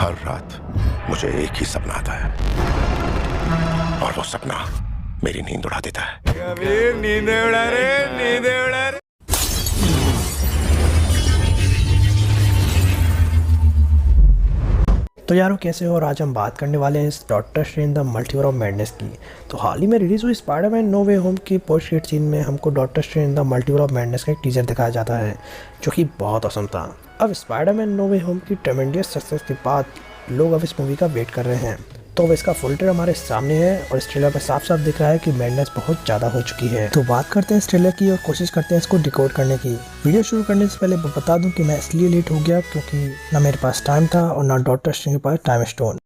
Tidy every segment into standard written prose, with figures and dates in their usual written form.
हर रात मुझे एक ही सपना आता है और वो सपना मेरी नींद उड़ा देता है। कबीर नींद उड़ा रे, नींद उड़ा रे। तो यारो कैसे हो, और आज हम बात करने वाले हैं इस doctor strange the multiverse of madness की। तो हाल ही में रिलीज हुई स्पाइडरमैन नो वे होम की पोस्ट क्रेडिट सीन में हमको doctor strange the multiverse of madness का एक टीजर दिखाया जाता है जो कि बहुत औसम था। अब स्पाइडरमैन नो वे होम की ट्रेमेंडियस सक्सेस के बाद लोग अब इस मूवी का वेट कर रहे हैं। तो अब इसका फुल ट्रेलर हमारे सामने है और इस ट्रेलर पर साफ साफ दिख रहा है कि मैडनेस बहुत ज़्यादा हो चुकी है। तो बात करते हैं इस ट्रेलर की और कोशिश करते हैं इसको डिकोड करने की। वीडियो शुरू करने से पहले बता दूं कि मैं इसलिए लेट हो गया क्योंकि ना मेरे पास टाइम था और ना डॉक्टर स्ट्रेंज के पास टाइम स्टोन।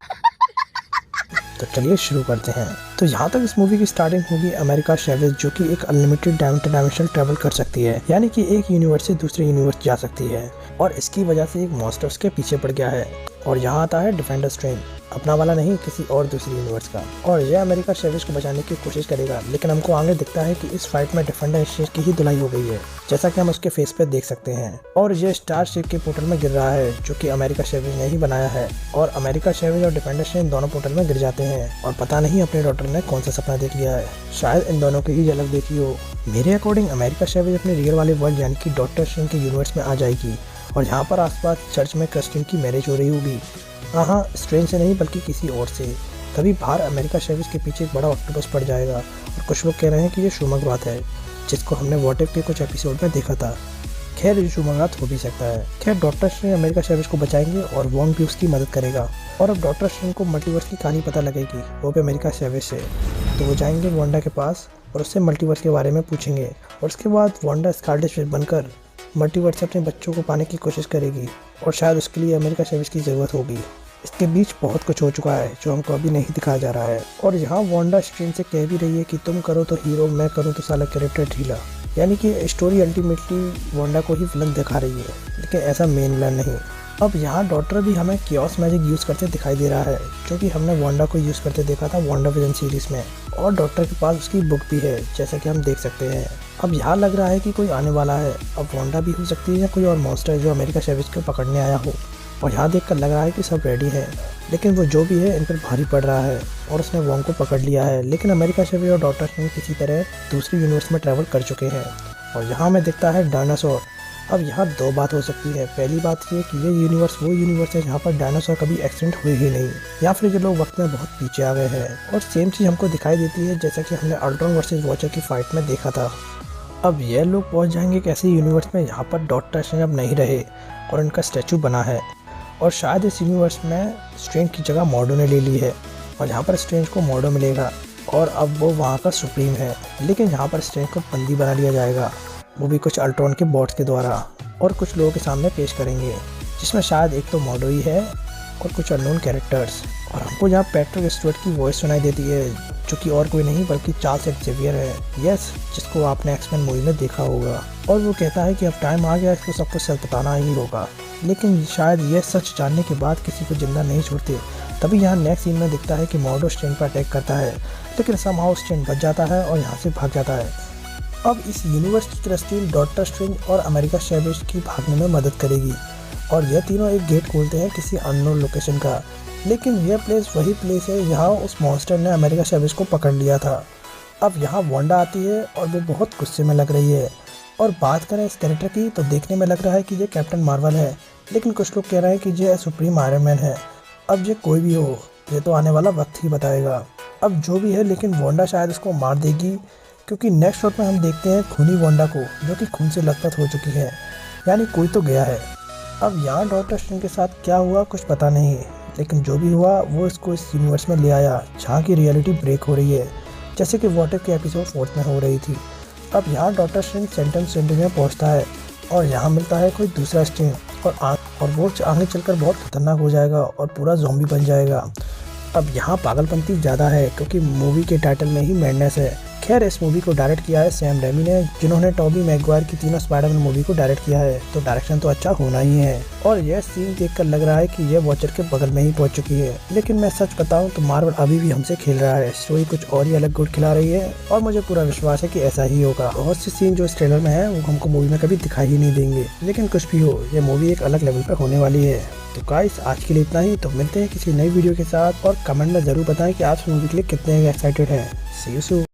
तो चलिए शुरू करते हैं। तो यहाँ तक इस मूवी की स्टार्टिंग होगी अमेरिका शेवेज, जो कि एक अनलिमिटेड डायमेंशनल ट्रैवल कर सकती है, यानी कि एक यूनिवर्स से दूसरे यूनिवर्स जा सकती है और इसकी वजह से एक मॉन्स्टर उसके पीछे पड़ गया है। और यहाँ आता है डिफेंडर स्ट्रेंज, अपना वाला नहीं, किसी और दूसरी यूनिवर्स का, और यह अमेरिका शेवेज को बचाने की कोशिश करेगा। लेकिन हमको आगे दिखता है कि इस फाइट में डिफेंडर स्ट्रेंज की ही धुलाई हो गई है, जैसा कि हम उसके फेस पे देख सकते हैं। और ये स्टार शेप के पोर्टल में गिर रहा है जो कि अमेरिका शेवेज ने ही बनाया है। और अमेरिका शेवेज और डिफेंडर स्ट्रेंज दोनों पोर्टल में गिर जाते हैं और पता नहीं अपने डॉक्टर ने कौन सा सपना देख लिया है, शायद इन दोनों की ही झलक देखी हो। मेरे अकॉर्डिंग अमेरिका शेवेज अपने रियल वाले वर्ल्ड यानी कि डॉक्टर स्ट्रेंज के यूनिवर्स में आ जाएगी और यहाँ पर आसपास चर्च में क्रिस्टियन की मैरिज हो रही होगी। हाँ, स्ट्रेंज से नहीं बल्कि किसी और से। तभी बाहर अमेरिका शेवेज के पीछे एक बड़ा ऑक्टोपस पड़ जाएगा और कुछ लोग कह रहे हैं कि ये शुमग्रात है, जिसको हमने व्हाट इफ के कुछ एपिसोड में देखा था। खैर ये शुमग्रात हो भी सकता है। खैर डॉक्टर स्ट्रेंज अमेरिका शेवेज को बचाएंगे और वॉन्ग भी उसकी मदद करेगा। और अब डॉक्टर स्ट्रेंज को मल्टीवर्स की कहानी पता लगेगी, वो भी अमेरिका शेवेज से। तो वो जाएंगे वांडा के पास और उससे मल्टीवर्स के बारे में पूछेंगे और उसके बाद वांडा स्कारलेट विच बनकर मल्टीवर्स से अपने बच्चों को पाने की कोशिश करेगी और शायद उसके लिए अमेरिका शेवेज की ज़रूरत होगी। इसके बीच बहुत कुछ हो चुका है जो हमको अभी नहीं दिखाया जा रहा है। और यहाँ वांडा स्ट्रेंज से कह भी रही है कि तुम करो तो हीरो, मैं करूँ तो साला कैरेक्टर ढीला, यानी कि स्टोरी अल्टीमेटली वांडा को ही विलन दिखा रही है, लेकिन ऐसा मेन विलन नहीं। अब यहाँ डॉक्टर भी हमें कियोस मैजिक यूज़ करते दिखाई दे रहा है, जो कि हमने वांडा को यूज़ करते देखा था वांडाविजन सीरीज़ में। और डॉक्टर के पास उसकी बुक भी है, जैसा कि हम देख सकते हैं। अब यहाँ लग रहा है कि कोई आने वाला है। अब वांडा भी हो सकती है या कोई और मॉन्स्टर है जो अमेरिका शेवेज को पकड़ने आया हो। और यहाँ देखकर लग रहा है कि सब रेडी है, लेकिन वो जो भी है इन पर भारी पड़ रहा है और उसने वॉन्ग को पकड़ लिया है। लेकिन अमेरिका शेवेज और डॉक्टर स्ट्रेंज किसी तरह दूसरी यूनिवर्स में ट्रैवल कर चुके हैं। और यहाँ में दिखता है डायनासोर। अब यहाँ दो बात हो सकती है। पहली बात ये कि ये यूनिवर्स वो यूनिवर्स है जहाँ पर डायनासोर कभी एक्सीडेंट हुए ही नहीं, या फिर ये लोग वक्त में बहुत पीछे आ गए हैं। और सेम चीज़ हमको दिखाई देती है जैसा कि हमने अल्ट्रॉन वर्सेस वॉचर की फाइट में देखा था। अब ये लोग पहुँच जाएंगे एक ऐसी यूनिवर्स में जहाँ पर डॉक्टर स्ट्रेंज अब नहीं रहे और इनका स्टैचू बना है। और शायद इस यूनिवर्स में स्ट्रेंज की जगह मॉर्डो ने ले ली है और यहाँ पर स्ट्रेंज को मॉर्डो मिलेगा और अब वो वहाँ का सुप्रीम है। लेकिन यहाँ पर स्ट्रेंज को बंदी बना लिया जाएगा, वो भी कुछ अल्ट्रॉन के बॉट्स के द्वारा, और कुछ लोगों के सामने पेश करेंगे, जिसमें शायद एक तो मॉर्डो ही है और कुछ अननोन कैरेक्टर्स। और हमको जहाँ पैट्रिक स्टुअर्ट की वॉइस सुनाई देती है, जो कि और कोई नहीं बल्कि चार्ल्स एक्जेवियर है, यस, जिसको आपने एक्समैन मूवी में देखा होगा। और वो कहता है कि अब टाइम आ गया, इसको सब कुछ सच बताना ही होगा। लेकिन शायद यह सच जानने के बाद किसी को जिंदा नहीं छोड़ते। तभी यहाँ नेक्स्ट सीन में दिखता है कि मॉर्डो स्ट्रेंज पर अटैक करता है, लेकिन समहाउ स्ट्रेंज बच जाता है और यहाँ से भाग जाता है। अब इस यूनिवर्स की क्रिस्टियन डॉक्टर स्ट्रेंज और अमेरिका शेवेज की भागने में मदद करेगी और यह तीनों एक गेट खोलते हैं किसी अननोन लोकेशन का। लेकिन यह प्लेस वही प्लेस है जहाँ उस मॉन्स्टर ने अमेरिका शेवेज को पकड़ लिया था। अब यहाँ वांडा आती है और वो बहुत गुस्से में लग रही है। और बात करें इस कैरेक्टर की तो देखने में लग रहा है कि ये कैप्टन मार्वल है, लेकिन कुछ लोग कह रहे हैं कि ये सुप्रीम आयरन मैन है। अब ये कोई भी हो, ये तो आने वाला वक्त ही बताएगा। अब जो भी है, लेकिन वांडा शायद इसको मार देगी, क्योंकि नेक्स्ट शॉट में हम देखते हैं खूनी वांडा को, जो कि खून से लथपथ हो चुकी है, यानी कोई तो गया है। अब यहाँ डॉक्टर स्ट्रेंज के साथ क्या हुआ कुछ पता नहीं, लेकिन जो भी हुआ वो इसको इस यूनिवर्स में ले आया जहाँ की रियलिटी ब्रेक हो रही है, जैसे कि व्हाट इफ के एपिसोड 4 में हो रही थी। अब यहाँ डॉक्टर स्ट्रेंज सेंटेंस सेंटर में पहुँचता है और यहाँ मिलता है कोई दूसरा स्ट्रेंज और वो आगे चलकर बहुत खतरनाक हो जाएगा और पूरा ज़ॉम्बी बन जाएगा। अब यहाँ पागलपंती ज़्यादा है क्योंकि मूवी के टाइटल में ही मैडनेस है। खैर इस मूवी को डायरेक्ट किया है सैम रेमी ने, जिन्होंने टॉबी मैगवायर की तीनों स्पाइडरमैन मूवी को डायरेक्ट किया है, तो डायरेक्शन तो अच्छा होना ही है। और यह सीन देखकर लग रहा है कि यह वॉचर के बगल में ही पहुंच चुकी है। लेकिन मैं सच बताऊं तो मार्वल अभी भी हमसे खेल रहा है, स्टोरी कुछ और ही अलग गुड खिला रही है और मुझे पूरा विश्वास है कि ऐसा ही होगा। बहुत से सीन जो इस ट्रेलर में है वो हमको मूवी में कभी दिखाई ही नहीं देंगे, लेकिन कुछ भी हो ये मूवी एक अलग लेवल पर होने वाली है। तो गाइस आज के लिए इतना ही, तो मिलते हैं किसी नई वीडियो के साथ और कमेंट में जरूर बताएं कि आप इस मूवी के लिए कितने एक्साइटेड हैं। सी यू सून।